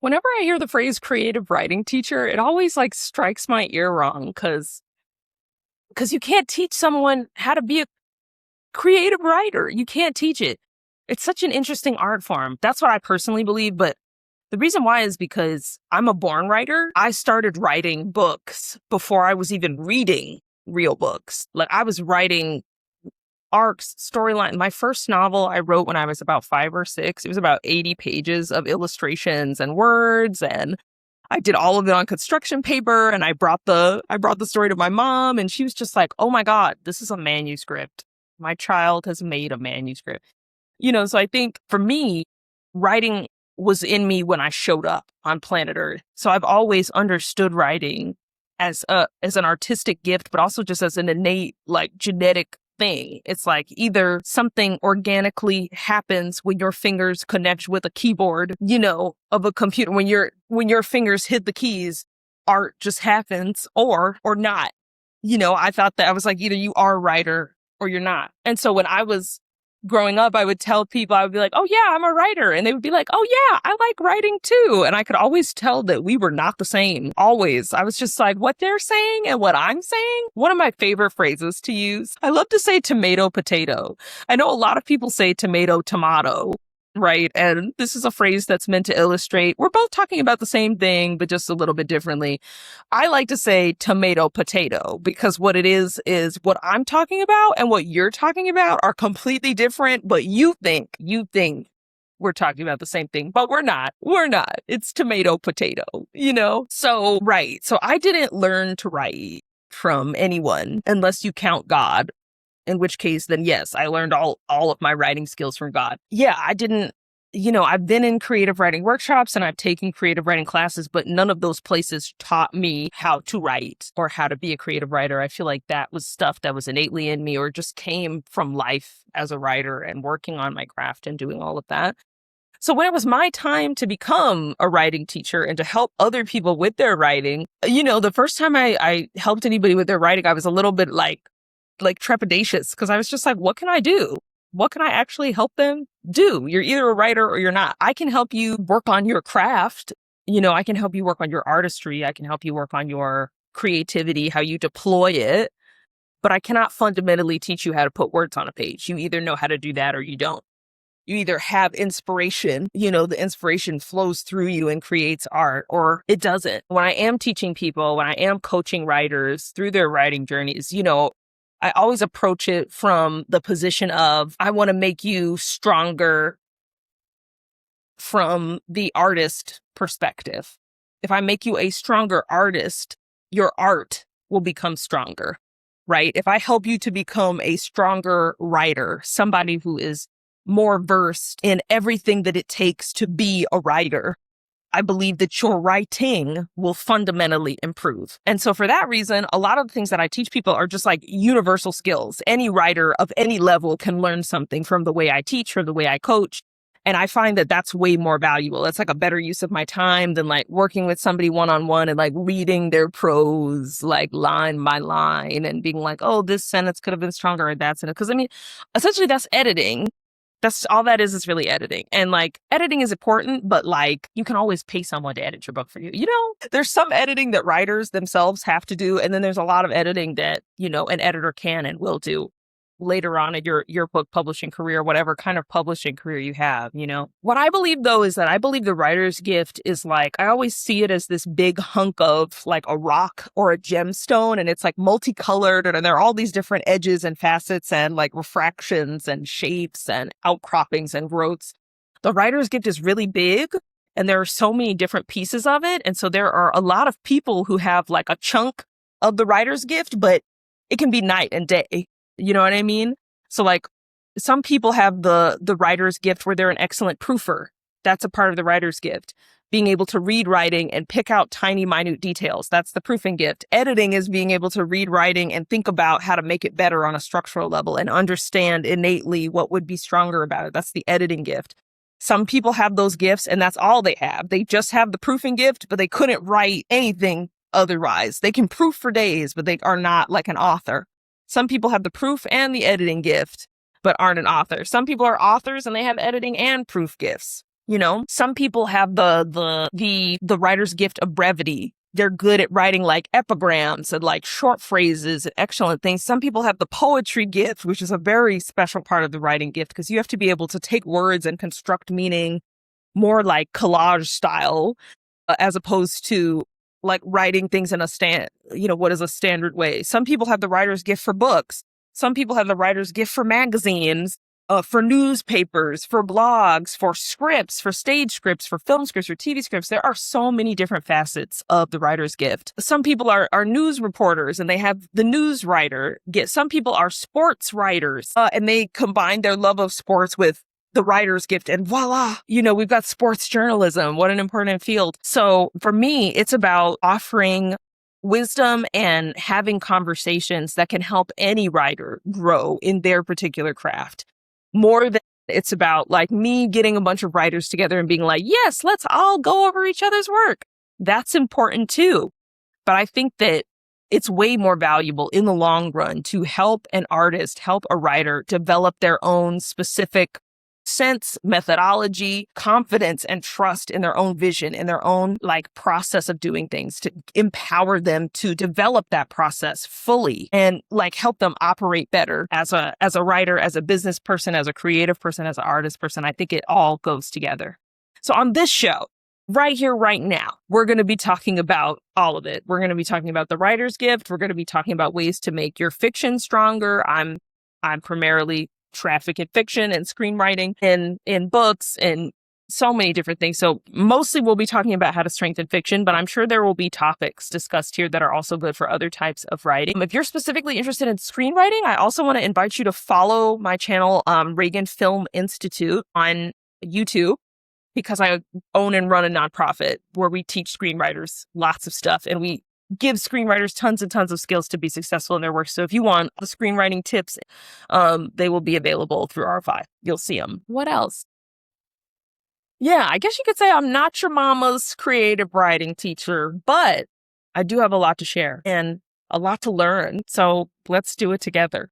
Whenever I hear the phrase creative writing teacher, it always like strikes my ear wrong because you can't teach someone how to be a creative writer. You can't teach it. It's such an interesting art form. That's what I personally believe, but the reason why is because I'm a born writer. I started writing books before I was even reading real books. Like I was writing arcs, storyline. My first novel I wrote when I was about 5 or 6. It was about 80 pages of illustrations and words, and I did all of it on construction paper. And I brought the story to my mom, and she was just like, "Oh my God, this is a manuscript. My child has made a manuscript." So I think for me, writing was in me when I showed up on planet Earth. So I've always understood writing as an artistic gift, but also just as an innate, like, genetic thing. It's like either something organically happens when your fingers connect with a keyboard, of a computer. When your fingers hit the keys, art just happens, or not. I thought that I was like, either you are a writer or you're not. And so when I was growing up, I would tell people, I would be like, "Oh yeah, I'm a writer." And they would be like, "Oh yeah, I like writing too." And I could always tell that we were not the same. Always. I was just like, what they're saying and what I'm saying. One of my favorite phrases to use, I love to say tomato, potato. I know a lot of people say tomato, tomato, right? And this is a phrase that's meant to illustrate we're both talking about the same thing, but just a little bit differently. I like to say tomato, potato, because what it is what I'm talking about and what you're talking about are completely different, but you think we're talking about the same thing, but we're not. We're not. It's tomato, potato. So, right. So I didn't learn to write from anyone unless you count God, in which case, then yes, I learned all of my writing skills from God. Yeah, I didn't, I've been in creative writing workshops and I've taken creative writing classes, but none of those places taught me how to write or how to be a creative writer. I feel like that was stuff that was innately in me or just came from life as a writer and working on my craft and doing all of that. So when it was my time to become a writing teacher and to help other people with their writing, the first time I helped anybody with their writing, I was a little bit like trepidatious because I was just like, what can I do? What can I actually help them do? You're either a writer or you're not. I can help you work on your craft. I can help you work on your artistry. I can help you work on your creativity, how you deploy it. But I cannot fundamentally teach you how to put words on a page. You either know how to do that or you don't. You either have inspiration, the inspiration flows through you and creates art, or it doesn't. When I am teaching people, when I am coaching writers through their writing journeys, I always approach it from the position of, I want to make you stronger from the artist perspective. If I make you a stronger artist, your art will become stronger, right? If I help you to become a stronger writer, somebody who is more versed in everything that it takes to be a writer, I believe that your writing will fundamentally improve. And so for that reason, a lot of the things that I teach people are just like universal skills. Any writer of any level can learn something from the way I teach, from the way I coach. And I find that that's way more valuable. It's like a better use of my time than like working with somebody one-on-one and like reading their prose, like line by line and being like, "Oh, this sentence could have been stronger or that sentence." Because essentially that's editing. That's all that is really editing. And like editing is important, but like you can always pay someone to edit your book for you. There's some editing that writers themselves have to do. And then there's a lot of editing that, an editor can and will do later on in your book publishing career, whatever kind of publishing career you have. What I believe though is that I believe the writer's gift is like, I always see it as this big hunk of like a rock or a gemstone, and it's like multicolored, and there are all these different edges and facets and like refractions and shapes and outcroppings and growths. The writer's gift is really big, and there are so many different pieces of it. And so there are a lot of people who have like a chunk of the writer's gift, but it can be night and day. You know what I mean? So like some people have the writer's gift where they're an excellent proofer. That's a part of the writer's gift. Being able to read writing and pick out tiny, minute details. That's the proofing gift. Editing is being able to read writing and think about how to make it better on a structural level and understand innately what would be stronger about it. That's the editing gift. Some people have those gifts and that's all they have. They just have the proofing gift, but they couldn't write anything otherwise. They can proof for days, but they are not like an author. Some people have the proof and the editing gift, but aren't an author. Some people are authors and they have editing and proof gifts. You know, some people have the writer's gift of brevity. They're good at writing like epigrams and like short phrases and excellent things. Some people have the poetry gift, which is a very special part of the writing gift because you have to be able to take words and construct meaning more like collage style, as opposed to like writing things in what is a standard way. Some people have the writer's gift for books. Some people have the writer's gift for magazines, for newspapers, for blogs, for scripts, for stage scripts, for film scripts, for TV scripts. There are so many different facets of the writer's gift. Some people are news reporters and they have the news writer gift. Some people are sports writers and they combine their love of sports with the writer's gift, and voila, we've got sports journalism. What an important field. So for me, it's about offering wisdom and having conversations that can help any writer grow in their particular craft. More than it's about like me getting a bunch of writers together and being like, yes, let's all go over each other's work. That's important too. But I think that it's way more valuable in the long run to help an artist, help a writer develop their own specific sense, methodology, confidence, and trust in their own vision, in their own like process of doing things, to empower them to develop that process fully and like help them operate better as a writer, as a business person, as a creative person, as an artist person. I think it all goes together. So on this show, right here, right now, we're going to be talking about all of it. We're going to be talking about the writer's gift. We're going to be talking about ways to make your fiction stronger. I'm primarily traffic in fiction and screenwriting and in books and so many different things. So mostly we'll be talking about how to strengthen fiction, but I'm sure there will be topics discussed here that are also good for other types of writing. If you're specifically interested in screenwriting, I also want to invite you to follow my channel, Regan Film Institute on YouTube, because I own and run a nonprofit where we teach screenwriters lots of stuff and we give screenwriters tons and tons of skills to be successful in their work. So if you want the screenwriting tips, they will be available through R5. You'll see them. What else? Yeah, I guess you could say I'm not your mama's creative writing teacher, but I do have a lot to share and a lot to learn. So let's do it together.